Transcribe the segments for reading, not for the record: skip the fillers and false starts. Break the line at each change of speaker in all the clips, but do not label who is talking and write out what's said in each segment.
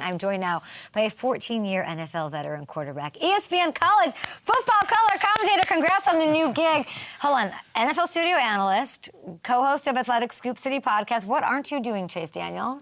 I'm joined now by a 14-year NFL veteran quarterback, ESPN college football color commentator. Congrats on the new gig. Hold on, NFL studio analyst, co-host of Athletic Scoop City podcast. What aren't you doing, Chase Daniel?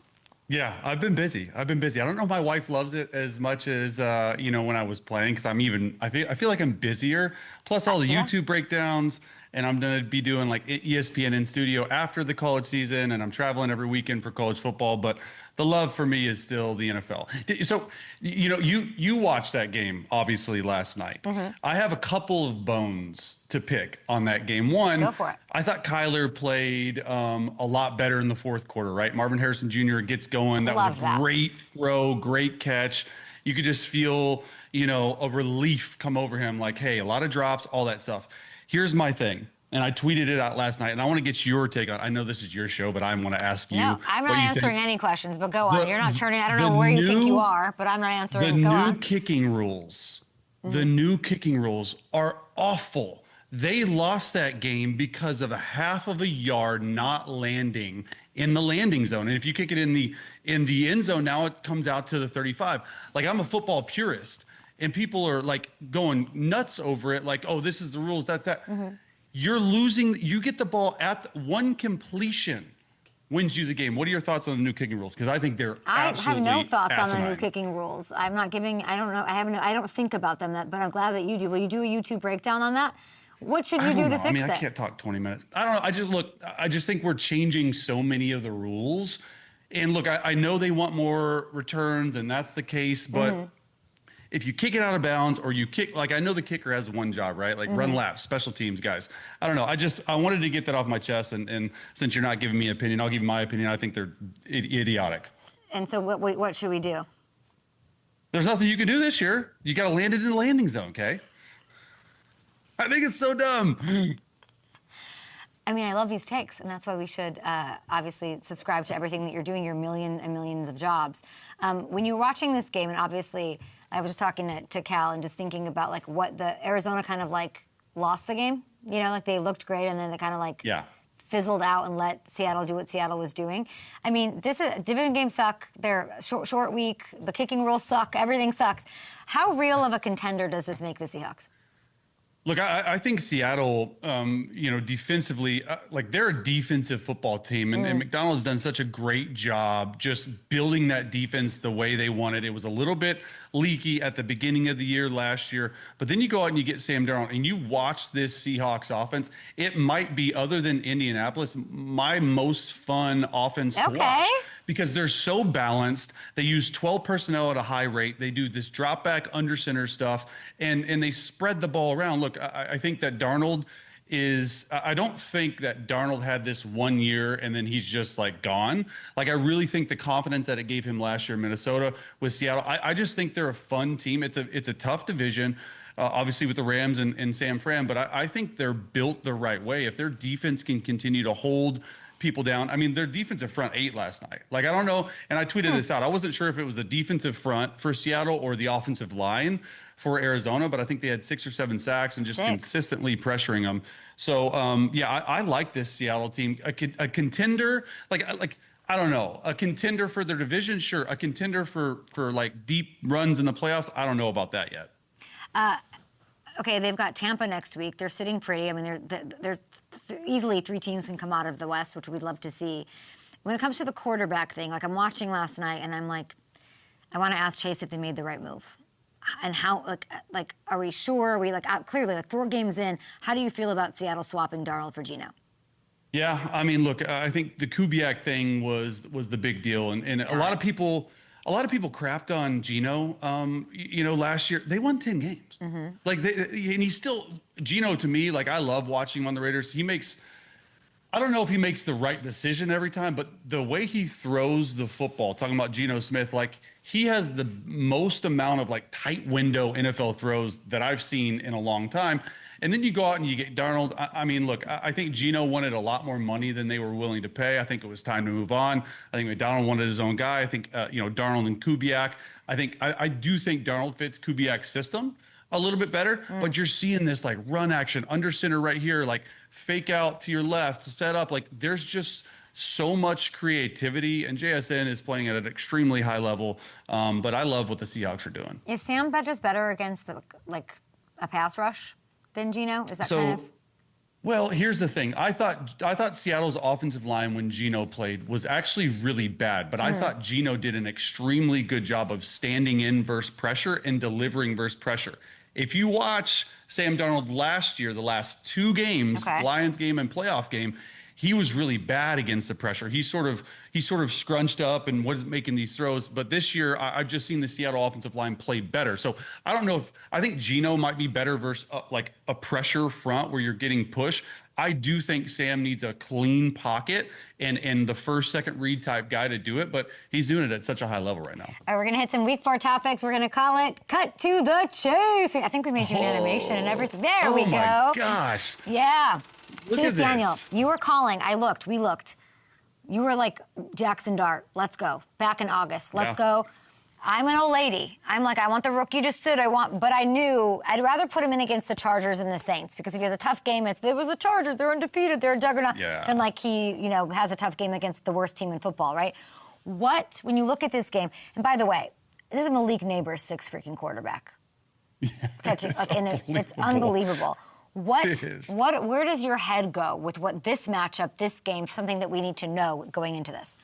Yeah, I've been busy. I don't know if my wife loves it as much as when I was playing, because I feel like I'm busier. Plus all the YouTube breakdowns, and I'm gonna be doing like ESPN in studio after the college season, and I'm traveling every weekend for college football. But the love for me is still the NFL. So, you watched that game obviously last night. I have a couple of bones to pick on that game. One,
go for it.
I thought Kyler played a lot better in the fourth quarter, right? Marvin Harrison Jr. gets going. That was a great throw, great catch. You could just feel, a relief come over him, like, hey, a lot of drops, all that stuff. Here's my thing, and I tweeted it out last night, and I want to get your take on it. I know this is your show, but I want to ask you.
No, I'm not answering any questions, but go on. You're not turning, I don't know where you think you are, but I'm not answering.
The new kicking rules, the new kicking rules are awful. They lost that game because of a half of a yard not landing in the landing zone. And if you kick it in the end zone, now it comes out to the 35. Like, I'm a football purist, and people are like going nuts over it, like, oh, this is the rules, that's that. You're losing. You get the ball at one completion, wins you the game. What are your thoughts on the new kicking rules? Because I think they're absolutely
I have no thoughts
asinine.
on the new kicking rules. I'm not giving. I don't know. I don't think about them that, but I'm glad that you do. Will you do a YouTube breakdown on that? What should you do to fix it?
I can't talk 20 minutes. I don't know. I just think we're changing so many of the rules. And look, I know they want more returns, and that's the case, but if you kick it out of bounds, or you kick, like, I know the kicker has one job, right? Like, run laps, special teams guys. I don't know. I wanted to get that off my chest, and since you're not giving me an opinion, I'll give you my opinion. I think they're idiotic.
And so what should we do?
There's nothing you can do this year. You got to land it in the landing zone, okay? I think it's so dumb.
I mean, I love these takes, and that's why we should obviously subscribe to everything that you're doing, your million and millions of jobs. When you're watching this game, and obviously I was just talking to Cal and just thinking about, like, what the Arizona kind of, like, lost the game. Like, they looked great, and then they kind of, like, fizzled out and let Seattle do what Seattle was doing. I mean, division games suck. They're short week. The kicking rules suck. Everything sucks. How real of a contender does this make the Seahawks?
Look, I think Seattle, defensively, like, they're a defensive football team, and McDonald has done such a great job just building that defense the way they wanted. It was a little bit leaky at the beginning of the year last year, but then you go out and you get Sam Darnold, and you watch this Seahawks offense. It might be, other than Indianapolis, my most fun offense to watch, because they're so balanced. They use 12 personnel at a high rate. They do this drop back under center stuff, and they spread the ball around. Look, I think that Darnold is, I don't think that Darnold had this 1 year and then he's just, like, gone. Like, I really think the confidence that it gave him last year in Minnesota with Seattle, I just think they're a fun team. It's a tough division, obviously, with the Rams and San Fran, but I think they're built the right way. If their defense can continue to hold people down. I mean, their defensive front ate last night. Like, I don't know, and I tweeted this out. I wasn't sure if it was the defensive front for Seattle or the offensive line for Arizona, but I think they had 6 or 7 sacks and just consistently pressuring them. So, I like this Seattle team. A contender, like I don't know, a contender for their division, sure. A contender for like deep runs in the playoffs, I don't know about that yet.
Okay, they've got Tampa next week. They're sitting pretty. I mean, there's easily 3 teams can come out of the West, which we'd love to see. When it comes to the quarterback thing, like, I'm watching last night, and I'm like, I want to ask Chase if they made the right move. And how, like, are we sure? Are we, like, clearly, like, 4 games in, how do you feel about Seattle swapping Darnold for GENO?
Yeah, I mean, look, I think the Kubiak thing was the big deal, and a lot of people crapped on GENO. Last year they won 10 games. Like, and he's still, GENO, to me, like, I love watching him on the Raiders. I don't know if he makes the right decision every time, but the way he throws the football, talking about Geno Smith, like, he has the most amount of, like, tight window NFL throws that I've seen in a long time. And then you go out and you get Darnold. I mean, look, I think Geno wanted a lot more money than they were willing to pay. I think it was time to move on. I think McDonald wanted his own guy. I think, Darnold and Kubiak. I do think Darnold fits Kubiak's system a little bit better, but you're seeing this, like, run action under center right here, like, fake out to your left, set up. Like, there's just so much creativity, and JSN is playing at an extremely high level. But I love what the Seahawks are doing.
Is Sam just better against a pass rush than Geno? Is that kind of?
Well, here's the thing. I thought Seattle's offensive line when Geno played was actually really bad, but I thought Geno did an extremely good job of standing in versus pressure and delivering versus pressure. If you watch Sam Darnold last year, the last 2 games, Lions game and playoff game, he was really bad against the pressure. He sort of scrunched up and was making these throws. But this year, I've just seen the Seattle offensive line play better. So I don't know if I think Geno might be better versus like a pressure front where you're getting pushed. I do think Sam needs a clean pocket and the first, second read type guy to do it, but he's doing it at such a high level right now. All
right, we're going to hit some week 4 topics. We're going to call it Cut to the Chase. I think we made you an animation and everything. There we go.
Oh, my gosh.
Yeah.
Look
Chase
at
Daniel,
this.
you were calling. We looked. You were like, Jackson Dart, let's go. Back in August, let's go. I'm an old lady. I'm like, I want the rookie to sit. But I knew I'd rather put him in against the Chargers and the Saints, because if he has a tough game, it was the Chargers. They're undefeated. They're a juggernaut. Than like he, has a tough game against the worst team in football, right? When you look at this game, and by the way, this is Malik Neighbors' 6th freaking quarterback. Catching, it's unbelievable. Where does your head go with what this matchup, this game, something that we need to know going into this?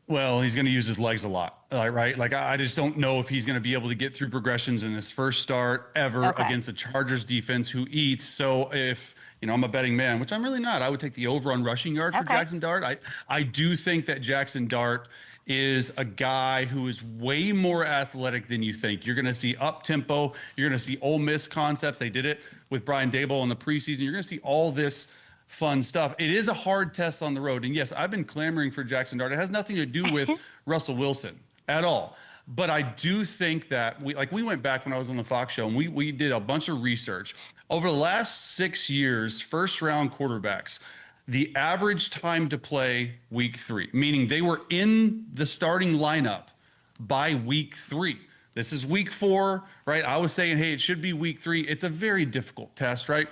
Well, he's going to use his legs a lot, right? Like, I just don't know if he's going to be able to get through progressions in his first start ever against the Chargers defense who eats. So if, I'm a betting man, which I'm really not, I would take the over on rushing yards for Jackson Dart. I do think that Jackson Dart is a guy who is way more athletic than you think. You're going to see up-tempo. You're going to see Ole Miss concepts. They did it with Brian Daboll in the preseason. You're going to see all this fun stuff. It is a hard test on the road. And yes, I've been clamoring for Jackson Dart. It has nothing to do with Russell Wilson at all. But I do think that we went back when I was on the Fox show and we did a bunch of research. Over the last 6 years, first round quarterbacks, the average time to play week 3, meaning they were in the starting lineup by week 3. This is week 4, right? I was saying, hey, it should be week 3. It's a very difficult test, right?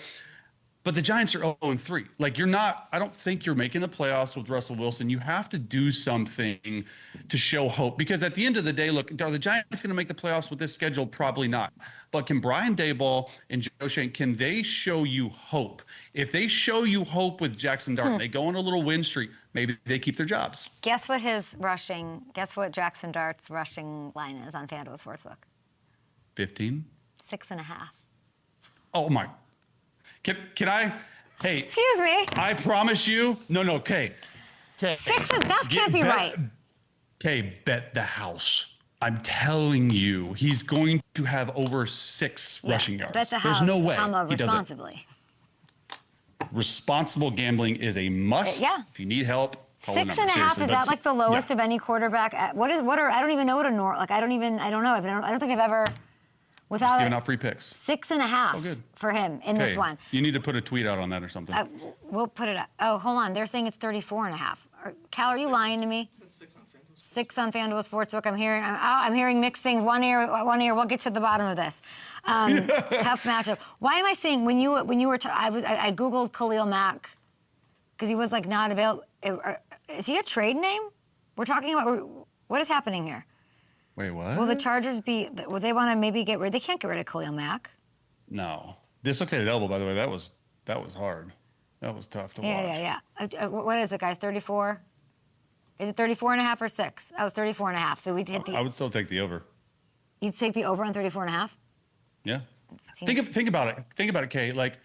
But the Giants are 0-3. Like, I don't think you're making the playoffs with Russell Wilson. You have to do something to show hope, because at the end of the day, look, are the Giants going to make the playoffs with this schedule? Probably not. But can Brian Daboll and Joe Shane, can they show you hope? If they show you hope with Jackson Dart, they go on a little win streak, maybe they keep their jobs.
Guess what Jackson Dart's rushing line is on FanDuel Sportsbook?
15?
6.5.
Oh, my. Can I? Hey.
Excuse me.
I promise you. No, okay.
6, that can't be right.
Okay, bet the house. I'm telling you, he's going to have over 6 rushing yards.
Bet the house.
There's no way
he responsibly.
Responsible gambling is a must. If you need help, call the number.
6.5, is that like the lowest of any quarterback? I don't even know what a I don't know. I don't think I've ever. Without
giving out free picks.
6.5
Oh, good.
for him in this one.
You need to put a tweet out on that or something.
We'll put it up. Oh, hold on. They're saying it's 34.5. Cal, are you lying to me? 6 on FanDuel Sportsbook. I'm hearing mixed things. One ear. We'll get to the bottom of this. Tough matchup. Why am I saying when you were? I googled Khalil Mack because he was like not available. Is he a trade name? We're talking about what is happening here?
Wait, what?
Will the Chargers will they want to maybe get rid? They can't get rid of Khalil Mack.
No. Dislocated elbow, by the way, that was hard. That was tough to watch.
Yeah. What is it, guys? 34? Is it 34.5 or 6? Oh, it's 34.5. So we'd hit
I would still take the over.
You'd take the over on 34.5?
Yeah. Think about it. Think about it, Kay. Like,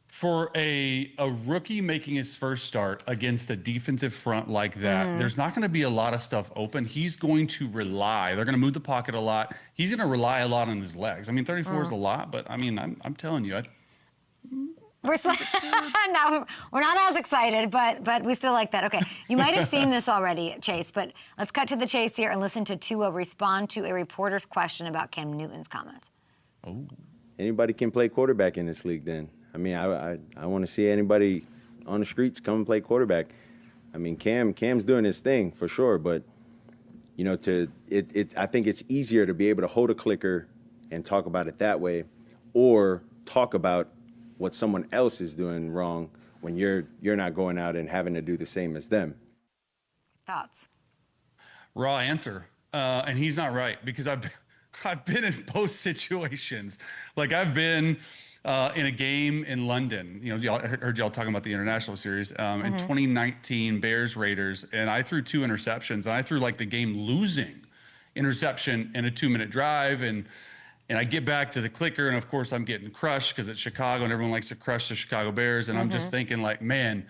for a rookie making his first start against a defensive front like that, there's not going to be a lot of stuff open. He's going to rely. They're going to move the pocket a lot. He's going to rely a lot on his legs. I mean, 34 is a lot, but I mean, I'm telling you.
We're not as excited, but we still like that. Okay, you might have seen this already, Chase, but let's cut to the chase here and listen to Tua respond to a reporter's question about Cam Newton's comments.
Oh. Anybody can play quarterback in this league then. I mean, I want to see anybody on the streets come and play quarterback. I mean, Cam's doing his thing for sure, but I think it's easier to be able to hold a clicker and talk about it that way, or talk about what someone else is doing wrong when you're not going out and having to do the same as them.
Thoughts?
Raw answer. And he's not right, because I've been in both situations. Like, I've been in a game in London. You know, I heard y'all talking about the international series in 2019, Bears Raiders, and I threw 2 interceptions, and I threw like the game losing interception in a 2-minute drive, and I get back to the clicker, and of course I'm getting crushed because it's Chicago and everyone likes to crush the Chicago Bears, and I'm just thinking like, man,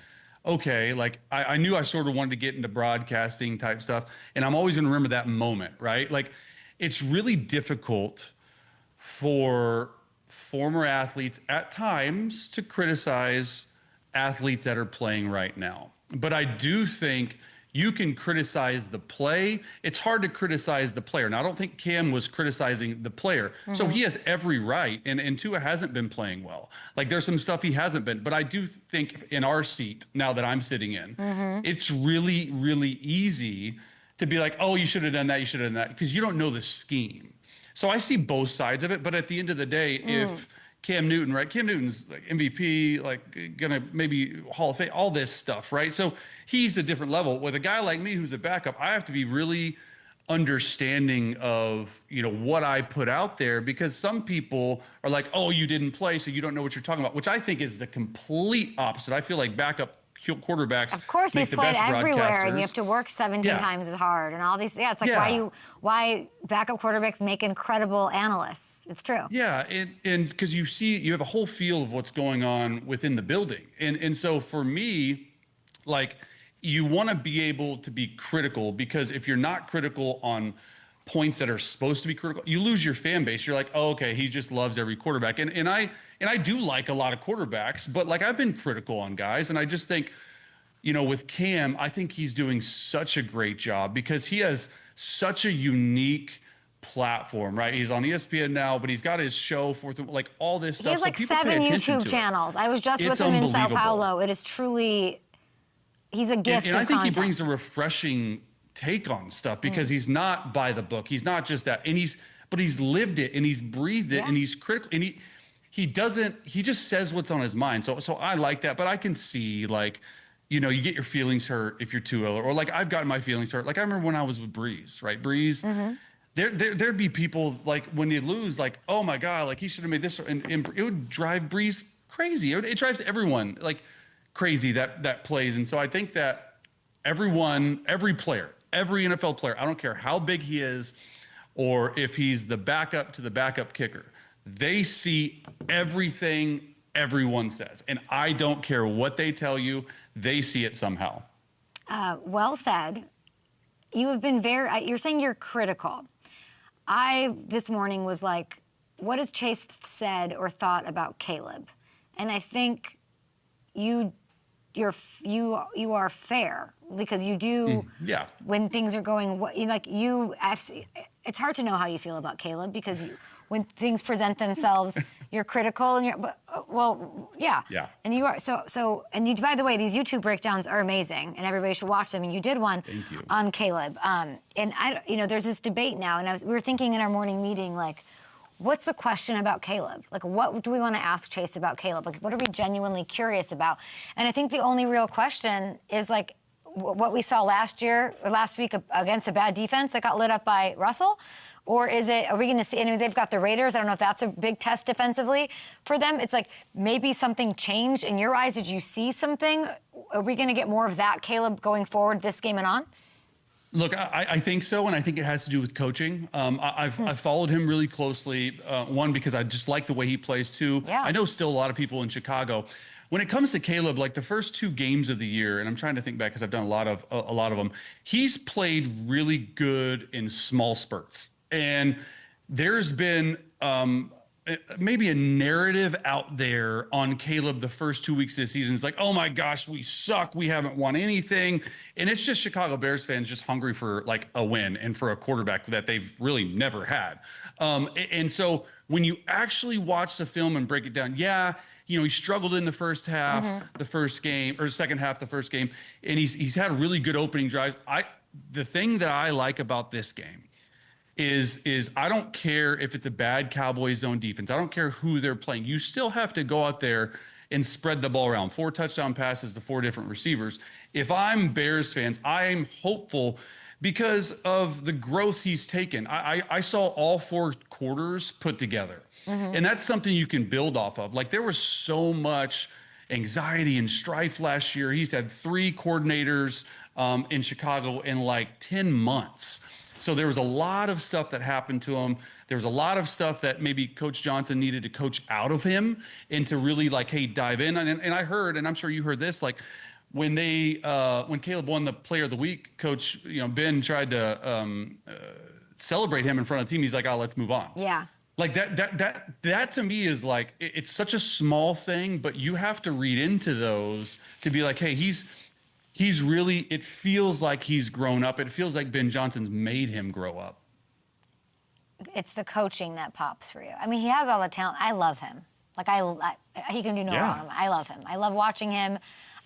okay, like I knew I sort of wanted to get into broadcasting type stuff, and I'm always gonna remember that moment, right? Like, it's really difficult for former athletes at times to criticize athletes that are playing right now. But I do think you can criticize the play. It's hard to criticize the player. Now, I don't think Cam was criticizing the player. So he has every right. And Tua hasn't been playing well. Like, there's some stuff he hasn't been. But I do think in our seat, now that I'm sitting in, it's really, really easy to be like, oh, you should have done that, you should have done that, because you don't know the scheme. So I see both sides of it. But at the end of the day, if Cam Newton, right? Cam Newton's like MVP, like gonna maybe Hall of Fame, all this stuff, right? So he's a different level. With a guy like me who's a backup, I have to be really understanding of, you know, what I put out there, because some people are like, oh, you didn't play, so you don't know what you're talking about, which I think is the complete opposite. I feel like backup quarterbacks,
of course,
make
you've played everywhere, and you have to work 17
Yeah.
times as hard, and all these. Yeah, it's like
Yeah.
why backup quarterbacks make incredible analysts. It's true.
Yeah, and because you have a whole feel of what's going on within the building, and so for me, like, you want to be able to be critical, because if you're not critical on points that are supposed to be critical, you lose your fan base. You're like, oh, okay, he just loves every quarterback, and I do like a lot of quarterbacks, but like, I've been critical on guys, and I just think, you know, with Cam, I think he's doing such a great job because he has such a unique platform, right? He's on ESPN now, but he's got his show, like all this stuff.
He has like 7 YouTube channels. I was just with him in Sao Paulo. It is truly, he's a gift.
And I think
content.
he brings a refreshing take on stuff, because he's not by the book. He's not just that, and but he's lived it, and he's breathed it, and he's critical, and he just says what's on his mind. So I like that, but I can see, like, you know, you get your feelings hurt if you're too ill, or like I've gotten my feelings hurt. Like, I remember when I was with Breeze, right? Breeze, there'd be people like when they lose, like, oh my God, like he should have made this, and it would drive Breeze crazy. It drives everyone like crazy that plays. And so I think that everyone, every player, every NFL player, I don't care how big he is, or if he's the backup to the backup kicker, they see everything everyone says. And I don't care what they tell you, they see it somehow.
Well said. You have been you're saying you're critical. I, this morning, was like, what has Chase said or thought about Caleb? And I think you are fair, because you do, when things are going, it's hard to know how you feel about Caleb, because when things present themselves, you're critical, and yeah. And you are, and you, by the way, these YouTube breakdowns are amazing, and everybody should watch them, and you did one on Caleb. And there's this debate now, and we were thinking in our morning meeting, like, what's the question about Caleb? Like, what do we want to ask Chase about Caleb? Like, what are we genuinely curious about? And I think the only real question is, like, what we saw last week against a bad defense that got lit up by Russell? Or are we going to see, they've got the Raiders. I don't know if that's a big test defensively for them. It's like, maybe something changed in your eyes. Did you see something? Are we going to get more of that Caleb going forward this game and on?
Look, I think so, and I think it has to do with coaching. I've followed him really closely, one, because I just like the way he plays, two.
Yeah.
I know still a lot of people in Chicago. When it comes to Caleb, like the first 2 games of the year, and I'm trying to think back because I've done a lot of them, he's played really good in small spurts. And there's been maybe a narrative out there on Caleb the first 2 weeks of the season. It's like, oh my gosh, we suck. We haven't won anything. And it's just Chicago Bears fans just hungry for like a win and for a quarterback that they've really never had. And so when you actually watch the film and break it down, he struggled in the first half, the first game, or second half, the first game, and he's had really good opening drives. The thing that I like about this game is I don't care if it's a bad Cowboys zone defense. I don't care who they're playing. You still have to go out there and spread the ball around. 4 touchdown passes to 4 different receivers. If I'm Bears fans, I'm hopeful because of the growth he's taken. I saw all 4 quarters put together. And that's something you can build off of. Like, there was so much anxiety and strife last year. He's had 3 coordinators in Chicago in like 10 months. So there was a lot of stuff that happened to him. There was a lot of stuff that maybe Coach Johnson needed to coach out of him and to really like, hey, dive in. And I heard, and I'm sure you heard this, like when Caleb won the Player of the Week, Coach, Ben tried to celebrate him in front of the team. He's like, oh, let's move on.
Yeah.
Like that to me is like, it's such a small thing, but you have to read into those to be like, hey, he's really, it feels like he's grown up. It feels like Ben Johnson's made him grow up.
It's the coaching that pops for you. I mean, he has all the talent. I love him. Like, he can do no wrong. I love him. I love watching him.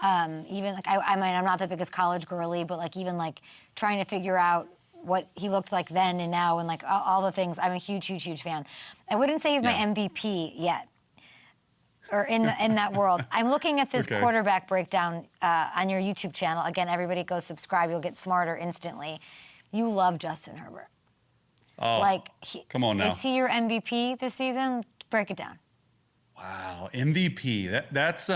Even like, I mean, I'm not the biggest college girly, but like, even like trying to figure out what he looked like then and now and like all the things. I'm a huge, huge, huge fan. I wouldn't say he's my MVP yet, or in that world. I'm looking at this quarterback breakdown on your YouTube channel. Again, everybody go subscribe. You'll get smarter instantly. You love Justin Herbert.
Oh,
like,
come on now.
Is he your MVP this season? Break it down.
Wow, MVP. That's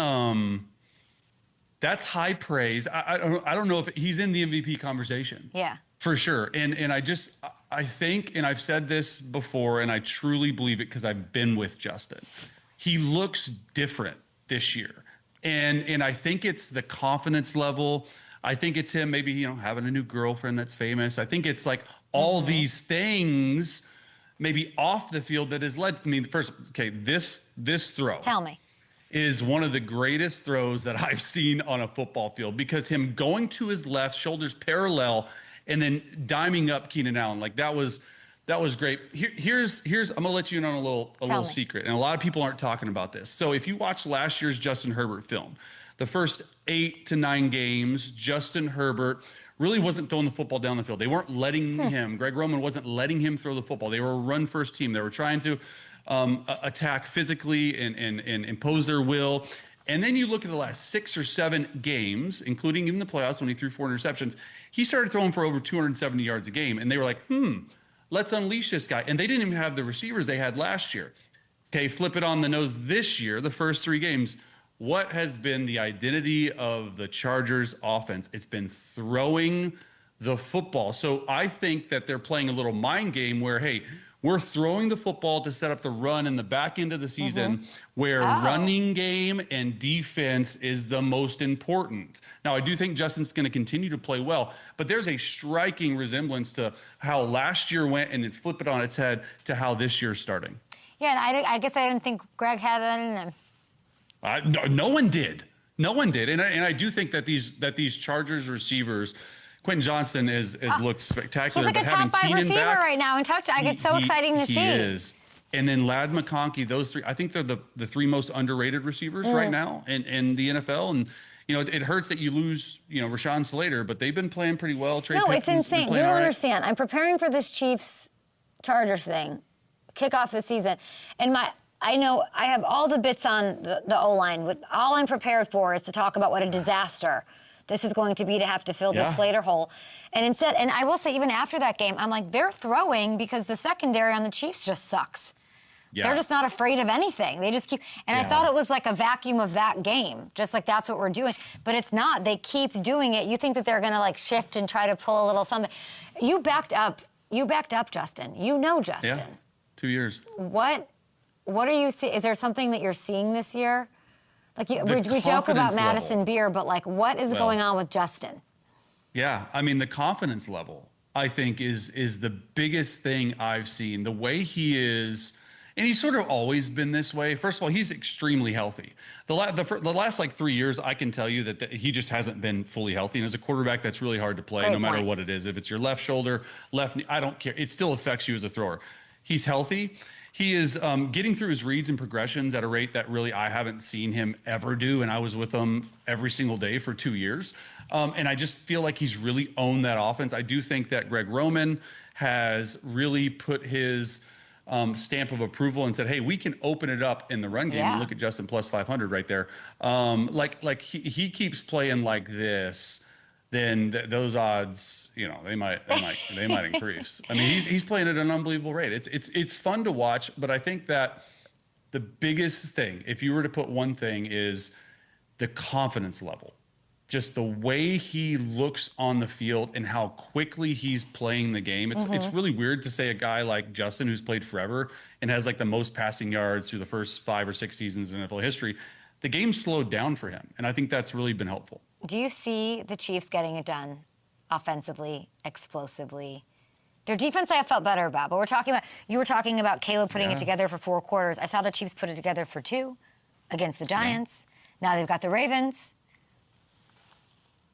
high praise. I don't know if he's in the MVP conversation.
Yeah.
For sure. And I think, and I've said this before, and I truly believe it because I've been with Justin. He looks different this year. And I think it's the confidence level. I think it's him maybe, having a new girlfriend that's famous. I think it's like all these things maybe off the field that has led, I mean, first, okay, this throw.
Tell me.
Is one of the greatest throws that I've seen on a football field, because him going to his left, shoulders parallel, and then diming up Keenan Allen, like that was great. Here's I'm gonna let you in on a little secret, and a lot of people aren't talking about this. So if you watch last year's Justin Herbert film, the first 8 to 9 games, Justin Herbert really wasn't throwing the football down the field. They weren't letting him. Greg Roman wasn't letting him throw the football. They were a run-first team. They were trying to attack physically and impose their will. And then you look at the last 6 or 7 games, including even the playoffs when he threw 4 interceptions, he started throwing for over 270 yards a game. And they were like, let's unleash this guy. And they didn't even have the receivers they had last year. Okay, flip it on the nose this year, the first 3 games. What has been the identity of the Chargers offense? It's been throwing the football. So I think that they're playing a little mind game where, hey, we're throwing the football to set up the run in the back end of the season, where running game and defense is the most important. Now, I do think Justin's going to continue to play well, but there's a striking resemblance to how last year went, and then flip it on its head to how this year's starting.
Yeah, and I guess I didn't think Greg had that in him.
No one did. No one did. And I do think that these Chargers receivers, Quentin Johnston has looked spectacular.
He's like a top 5 receiver right now in touchdown. It's so exciting to see.
He is. And then Ladd McConkey, those 3, I think they're the 3 most underrated receivers right now in the NFL. And, it hurts that you lose, Rashawn Slater, but they've been playing pretty well.
It's insane. You don't understand. I'm preparing for this Chiefs-Chargers thing, kickoff the season. And I know I have all the bits on the O-line. All I'm prepared for is to talk about what a disaster this is going to be to have to fill the Slater hole. And instead, and I will say, even after that game, I'm like, they're throwing because the secondary on the Chiefs just sucks. Yeah. They're just not afraid of anything. They just keep, and I thought it was like a vacuum of that game, just like that's what we're doing. But it's not. They keep doing it. You think that they're going to like shift and try to pull a little something. You backed up, Justin. You know Justin.
Yeah, 2 years.
What are you seeing? Is there something that you're seeing this year? Like we joke about Madison Beer, but like what is going on with Justin?
Yeah, I mean the confidence level, I think, is the biggest thing I've seen. The way he is, and he's sort of always been this way. First of all, he's extremely healthy. The last like 3 years, I can tell you that he just hasn't been fully healthy. And as a quarterback, that's really hard to play, no matter what it is. If it's your left shoulder, left knee, I don't care. It still affects you as a thrower. He's healthy. He is getting through his reads and progressions at a rate that really I haven't seen him ever do, and I was with him every single day for 2 years. And I just feel like he's really owned that offense. I do think that Greg Roman has really put his stamp of approval and said, hey, we can open it up in the run game. And look at Justin plus 500 right there. Like he keeps playing like this, then those odds, you know, they might increase. I mean, he's playing at an unbelievable rate. It's fun to watch, but I think that the biggest thing, if you were to put one thing, is the confidence level. Just the way he looks on the field and how quickly he's playing the game. It's really weird to say a guy like Justin, who's played forever and has like the most passing yards through the first 5 or 6 seasons in NFL history. The game slowed down for him, and I think that's really been helpful.
Do you see the Chiefs getting it done offensively, explosively? Their defense I have felt better about, but you were talking about Caleb putting it together for 4 quarters. I saw the Chiefs put it together for 2 against the Giants. Now they've got the Ravens.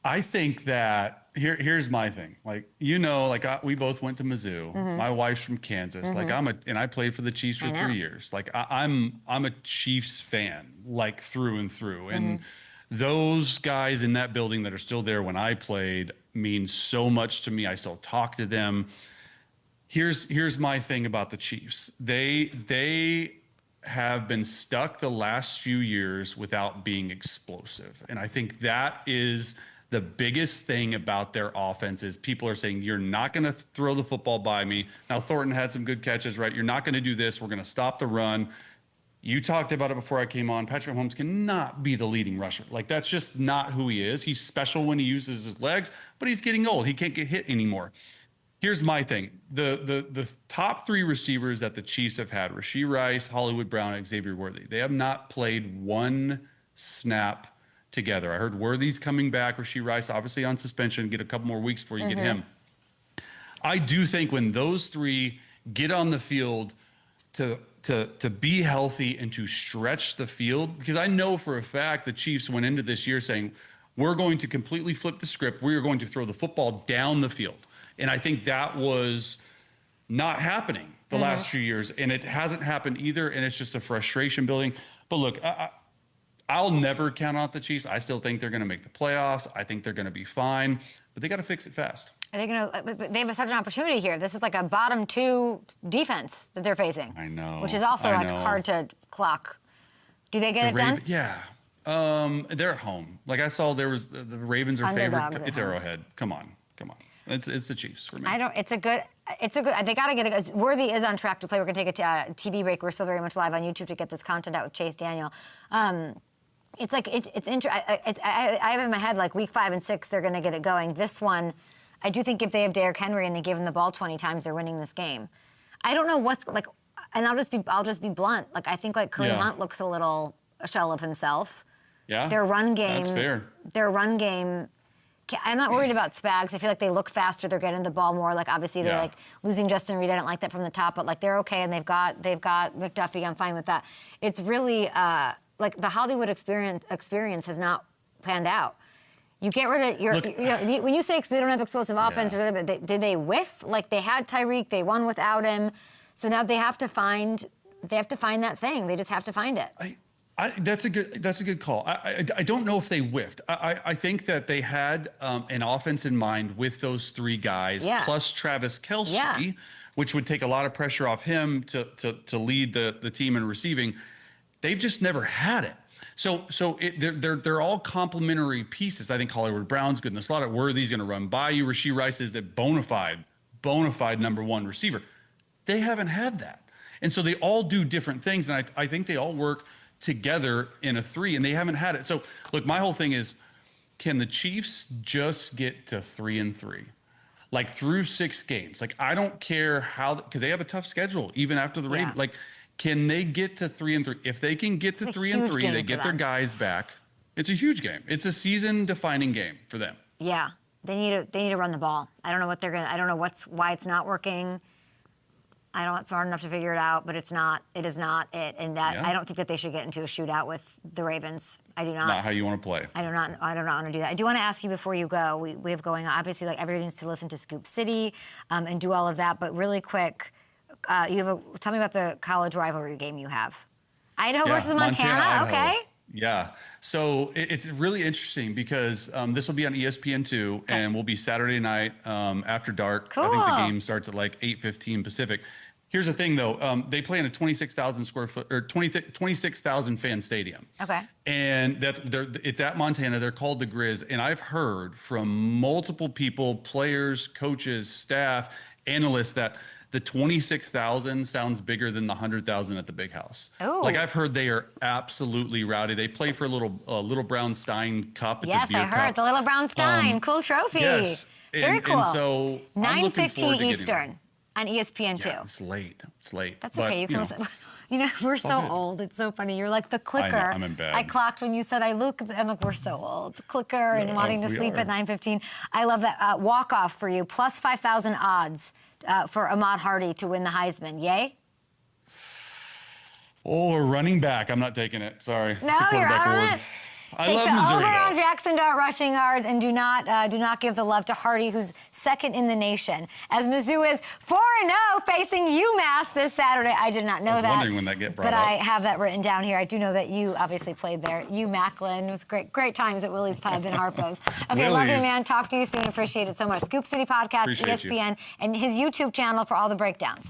I think that here's my thing. Like, you know, like we both went to Mizzou. My wife's from Kansas. Like and I played for the Chiefs for 3 years. Like I'm a Chiefs fan, like through and through. And those guys in that building that are still there when I played mean so much to me. I still talk to them. Here's my thing about the Chiefs. They have been stuck the last few years without being explosive. And I think that is the biggest thing about their offense is people are saying, you're not going to throw the football by me. Now, Thornton had some good catches, right? You're not going to do this. We're going to stop the run. You talked about it before I came on. Patrick Mahomes cannot be the leading rusher. Like, that's just not who he is. He's special when he uses his legs, but he's getting old. He can't get hit anymore. Here's my thing. The top 3 receivers that the Chiefs have had, Rashee Rice, Hollywood Brown, and Xavier Worthy, they have not played 1 snap together. I heard Worthy's coming back. Rashee Rice, obviously on suspension, get a couple more weeks before you get him. I do think when those 3 get on the field to be healthy and to stretch the field, because I know for a fact the Chiefs went into this year saying, we're going to completely flip the script. We are going to throw the football down the field. And I think that was not happening the last few years. And it hasn't happened either. And it's just a frustration building. But look, I'll never count out the Chiefs. I still think they're going to make the playoffs. I think they're going to be fine. But they got to fix it fast.
Are they going to? They have such an opportunity here. This is like a bottom 2 defense that they're facing.
I know.
Which is also like hard to clock. Do they get it done?
Yeah. They're at home. Like I saw, the Ravens are favored. It's Arrowhead. Come on. It's the Chiefs for me.
It's a good. They got to get it. Worthy is on track to play. We're going to take a TV break. We're still very much live on YouTube to get this content out with Chase Daniel. It's like it's interesting. I have in my head like week 5 and 6 they're going to get it going. This one, I do think if they have Derrick Henry and they give him the ball 20 times, they're winning this game. I don't know what's like, and I'll just be blunt. Like I think like Kareem Hunt looks a little a shell of himself. Yeah. Their run game.
That's fair.
Their run game. I'm not worried about Spags. I feel like they look faster. They're getting the ball more. Like obviously they're like losing Justin Reed. I don't like that from the top, but like they're okay and they've got McDuffie. I'm fine with that. It's really like the Hollywood experience has not panned out. You get rid of when you say they don't have explosive offense, did they whiff? Like they had Tyreek, they won without him, so now they have to find that thing. They just have to find it.
That's a good call. I don't know if they whiffed. I think that they had an offense in mind with those 3 guys plus Travis Kelce, which would take a lot of pressure off him to lead the team in receiving. They've just never had it. So they're all complementary pieces. I think Hollywood Brown's good in the slot. Worthy's going to run by you. Rashee Rice is the bona fide number 1 receiver. They haven't had that, and so they all do different things, and I think they all work together in a 3, and they haven't had it. So look, my whole thing is, can the Chiefs just get to 3-3, like through 6 games? Like I don't care how, because they have a tough schedule even after the Ravens. Like, can they get to 3-3? If they can get to 3-3, they get their guys back. It's a huge game. It's a season-defining game for them. Yeah,
they need to run the ball. I don't know what they're gonna. I don't know why it's not working. I'm not smart enough to figure it out, but it's not. It is not it, and that I don't think that they should get into a shootout with the Ravens. I do not.
Not how you want to play.
I do not want to do that. I do want to ask you before you go. We have going on. Obviously, like everybody needs to listen to Scoop City and do all of that. But really quick, tell me about the college rivalry game you have. Idaho versus Montana. Okay.
Yeah. So it's really interesting because this will be on ESPN2 and will be Saturday night after dark.
Cool.
I think the game starts at like 8:15 Pacific. Here's the thing, though. They play in a 26,000 square foot or 26,000 fan stadium.
Okay.
And it's at Montana. They're called the Grizz. And I've heard from multiple people, players, coaches, staff, analysts, that the 26,000 sounds bigger than the 100,000 at the Big House.
Oh.
Like, I've heard they are absolutely rowdy. They play for a little Brown Stein Cup. It's
Yes,
a beer
I heard
cup.
the Little Brown Stein. Cool trophy.
Yes.
Very cool.
And so
9:15 Eastern on ESPN 2.
Yeah, it's late. It's late.
That's
but,
okay. You can listen. You know, we're so
good.
old. It's so funny. You're like the clicker.
I know, I'm in bed.
I clocked when you said I'm like, we're so old. Clicker and wanting to sleep at 9:15. I love that. Walk-off for you. Plus 5,000 odds for Ahmad Hardy to win the Heisman. Yay?
Oh, a running back. I'm not taking it. Sorry.
No,
It's a
you're
quarterback
out
award.
of it.
I
Take
love
the
Missouri,
over on
though.
Jackson Dart rushing yards, and do not give the love to Hardy, who's second in the nation. As Mizzou is 4-0 facing UMass this Saturday. I did not know
I was
that.
wondering when that get brought
but
up.
I have that written down here. I do know that you obviously played there. You, Macklin. It was great times at Willie's Pub in Harpo's. Okay, love you,
Willie's.
man. Talk to you soon. Appreciate it so much. Scoop City Podcast,
Appreciate you.
ESPN, and his YouTube channel for all the breakdowns.